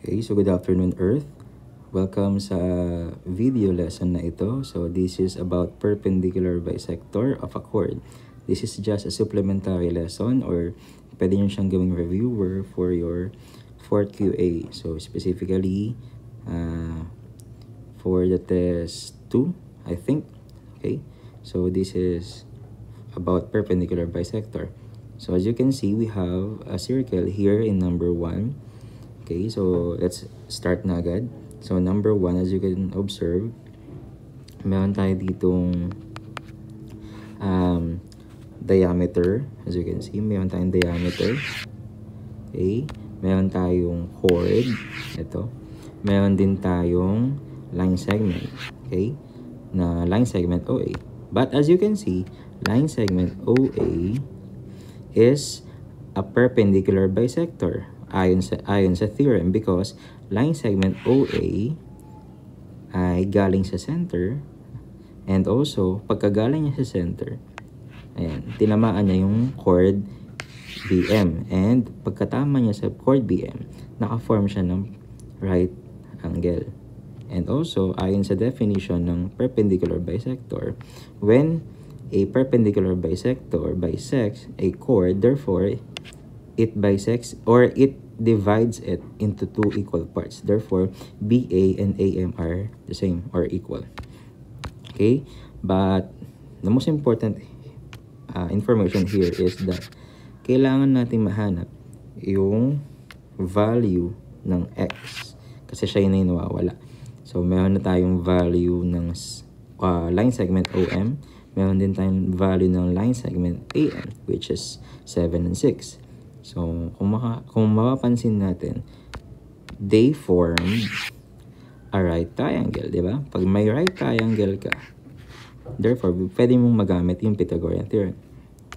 Okay, so good afternoon Earth. Welcome sa video lesson na ito. So this is about perpendicular bisector of a chord. This is just a supplementary lesson or pwede nyo siyang gawing reviewer for your 4th QA. So specifically for the test 2, I think. Okay, so this is about perpendicular bisector. So as you can see, we have a circle here in number 1. Okay, so let's start na agad. So number 1, as you can observe, meron tayo ditong diameter. As you can see, meron tayong diameter. Okay, meron tayong chord. Ito. Meron din tayong line segment. Okay, na line segment OA. But as you can see, line segment OA is a perpendicular bisector ayon sa theorem because line segment OA ay galing sa center and also pagkagaling niya sa center, ayan, tinamaan niya yung chord BM and pagkatama niya sa chord BM, naka-form siya ng right angle. And also, ayon sa definition ng perpendicular bisector, when a perpendicular bisector bisects a chord, therefore, it bisects or it divides it into two equal parts. Therefore, BA and AM are the same or equal. Okay? But the most important information here is that kailangan natin mahanap yung value ng X kasi siya yun ay nawawala. So, meron na tayong value ng line segment OM. Meron din tayong value ng line segment AM, which is 7 and 6. So, kung mapapansin natin, they form a right triangle, di ba? Pag may right triangle ka, therefore, pwede mong magamit yung Pythagorean theorem,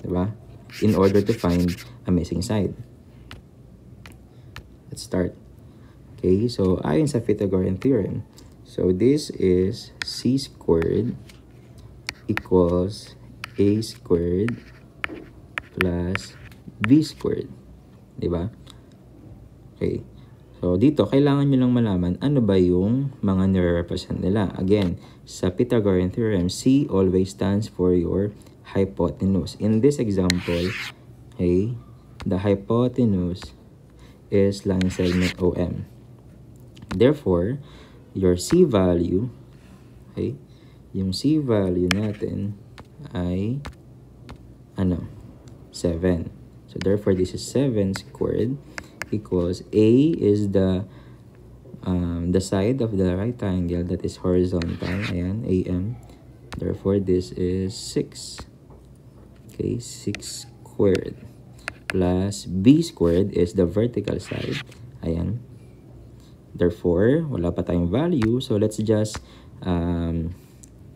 di ba? In order to find a missing side. Let's start. Okay, so ayon sa Pythagorean theorem, so this is C squared equals A squared plus B squared. Diba? Okay. So, dito, kailangan nyo lang malaman ano ba yung mga nire-represent nila. Again, sa Pythagorean theorem, C always stands for your hypotenuse. In this example, okay, the hypotenuse is line segment OM. Therefore, your C value, okay, yung C value natin ay, 7. So, therefore, this is 7 squared equals A is the side of the right triangle that is horizontal. Ayan, AM. Therefore, this is 6. Okay, 6 squared plus B squared is the vertical side. Ayan. Therefore, wala pa tayong value. So, let's just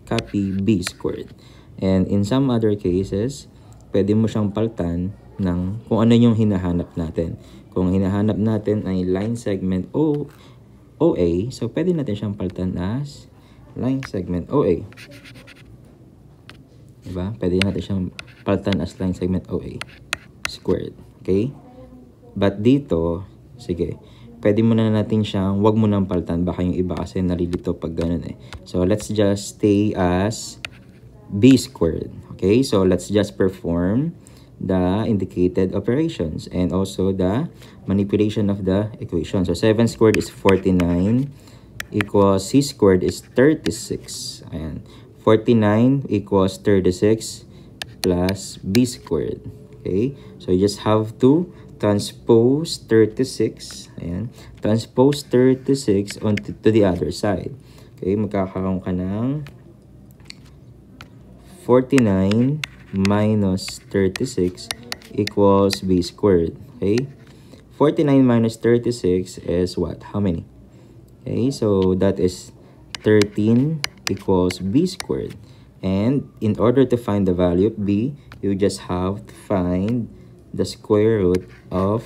copy B squared. And in some other cases, pwede mo siyang paltan ng kung ano yung hinahanap natin. Kung hinahanap natin ay line segment OA, so pwede natin siyang paltan as line segment OA. Diba? Pwede natin siyang paltan as line segment OA squared. Okay? But dito, sige, pwede mo na natin siyang, wag mo nang paltan. Baka yung iba kasi nalilito pag ganun eh. So, let's just stay as B squared. Okay? So, let's just perform the indicated operations and also the manipulation of the equation. So, 7 squared is 49 equals C squared is 36. Ayan. 49 equals 36 plus B squared. Okay? So, you just have to transpose 36. Ayan. Transpose 36 to the other side. Okay? Magkakaroon ka ng 49 minus 36 equals B squared. Okay? 49 minus 36 is what? How many? Okay, so that is 13 equals B squared. And in order to find the value of B, you just have to find the square root of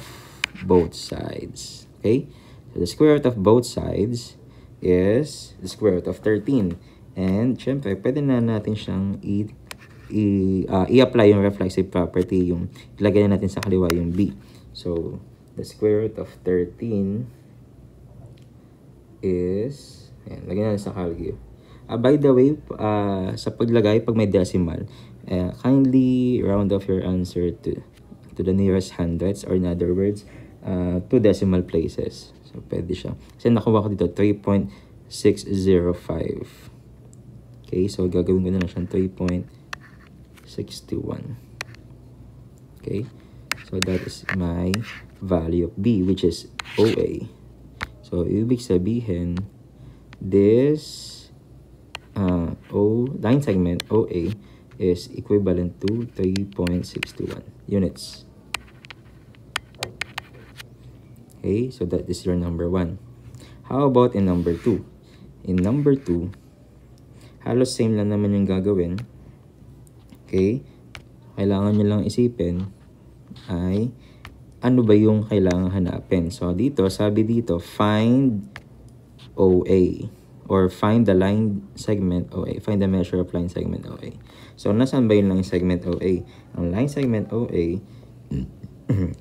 both sides. Okay? So the square root of both sides is the square root of 13. And syempre, pwede na natin siyang i-apply yung reflexive property, yung ilagay na natin sa kaliwa yung B. So, the square root of 13 is, ayan, lagyan natin sa Calgary. By the way, sa paglagay, pag may decimal, kindly round off your answer to the nearest hundreds, or in other words, 2 decimal places. So, pwede siya. Kasi nakuha ko dito, 3.605. Okay, so gagawin ko na lang siyang 3.61. Okay, so that is my value of B, which is OA. So, ibig sabihin, this line segment OA is equivalent to 3.61 units. Okay, so that is your number 1. How about in number 2? In number 2, halos same lang naman yung gagawin. Okay, kailangan nyo lang isipin ay ano ba yung kailangan hanapin. So, dito, sabi dito, find OA, or find the line segment OA. Find the measure of line segment OA. So, nasaan ba yung line segment OA? Ang line segment OA,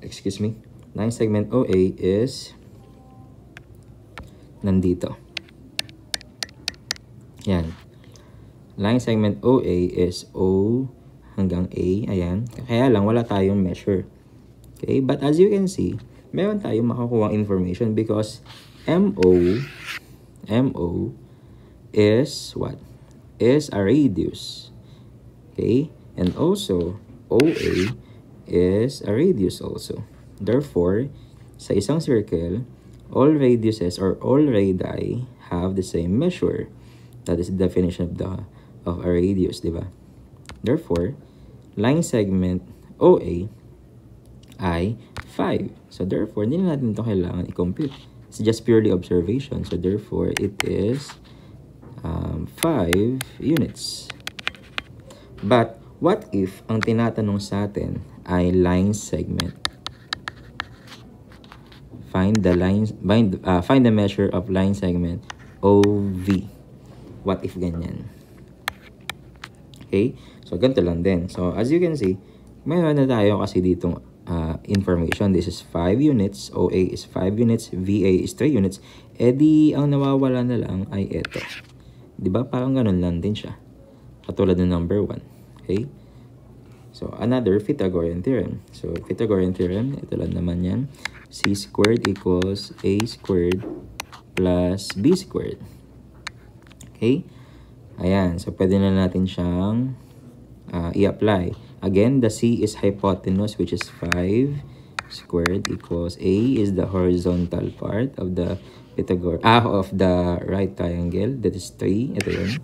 excuse me, line segment OA is nandito. Yan. Line segment OA is O hanggang A. Ayan. Kaya lang, wala tayong measure. Okay? But as you can see, meron tayong makakuha information because MO is what? Is a radius. Okay? And also, OA is a radius also. Therefore, sa isang circle, all radiuses or all radii have the same measure. That is the definition of a radius, di ba? Therefore, line segment OA ay 5. So, therefore, hindi na natin ito kailangan i-compute. It's just purely observation. So, therefore, it is 5 units. But, what if ang tinatanong sa atin ay line segment? Find the measure of line segment OV. What if ganyan? Okay? So, ganito lang din. So, as you can see, mayroon na tayo kasi ditong information. This is 5 units. OA is 5 units. VA is 3 units. Eh di, ang nawawala na lang ay ito. Diba? Parang ganun lang din siya. Katulad ng number 1. Okay? So, another Pythagorean theorem. So, Pythagorean theorem, ito lang naman yan. C squared equals A squared plus B squared. Okay? Ayan. So, pwede na natin siyang i-apply. Again, the C is hypotenuse, which is 5 squared equals A is the horizontal part of the of the right triangle. That is 3. Ito yun.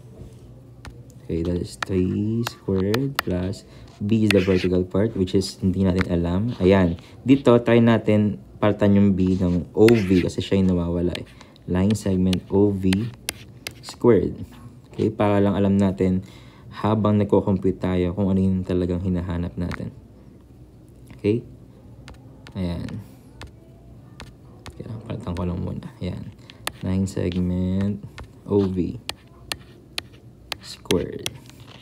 Okay, that is 3 squared plus B is the vertical part, which is hindi natin alam. Ayan. Dito, try natin palitan yung B ng OV kasi siya yung nawawala eh. Line segment OV squared. Okay, para lang alam natin habang nagko-compute tayo kung ano yung talagang hinahanap natin. Okay? Ayan. Kaya, palitan ko lang muna. Ayan. Line segment OV squared.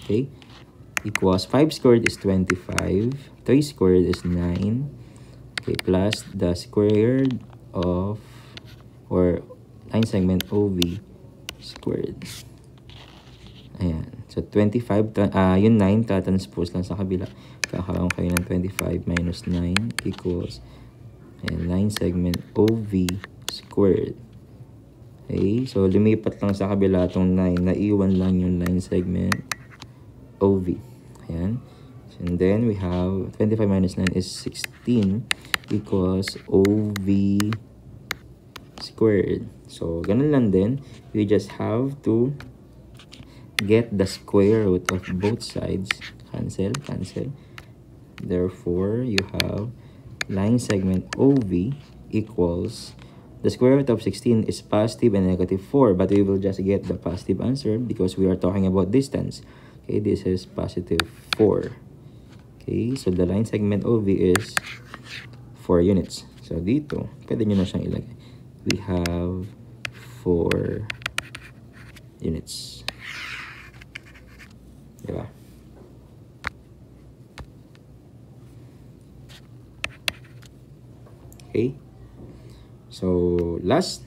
Okay? Equals 5 squared is 25. 3 squared is 9. Okay, plus the squared of, or line segment OV squared. Ayan. So, 25, yung 9, tatranspose lang sa kabila. Kakaroon kayo ng 25 minus 9 equals, ayan, line segment OV squared. Okay. So, lumipat lang sa kabila itong 9. Naiwan lang yung line segment OV. Ayan. And then, we have 25 minus 9 is 16 equals OV squared. So, ganun lang din. We just have to get the square root of both sides. Cancel, cancel. Therefore, you have line segment OV equals, the square root of 16 is positive and negative 4, but we will just get the positive answer because we are talking about distance. Okay, this is positive 4. Okay, so the line segment OV is 4 units. So, dito, pwede nyo na siyang ilagay. We have 4 units. Diba? Okay. So, last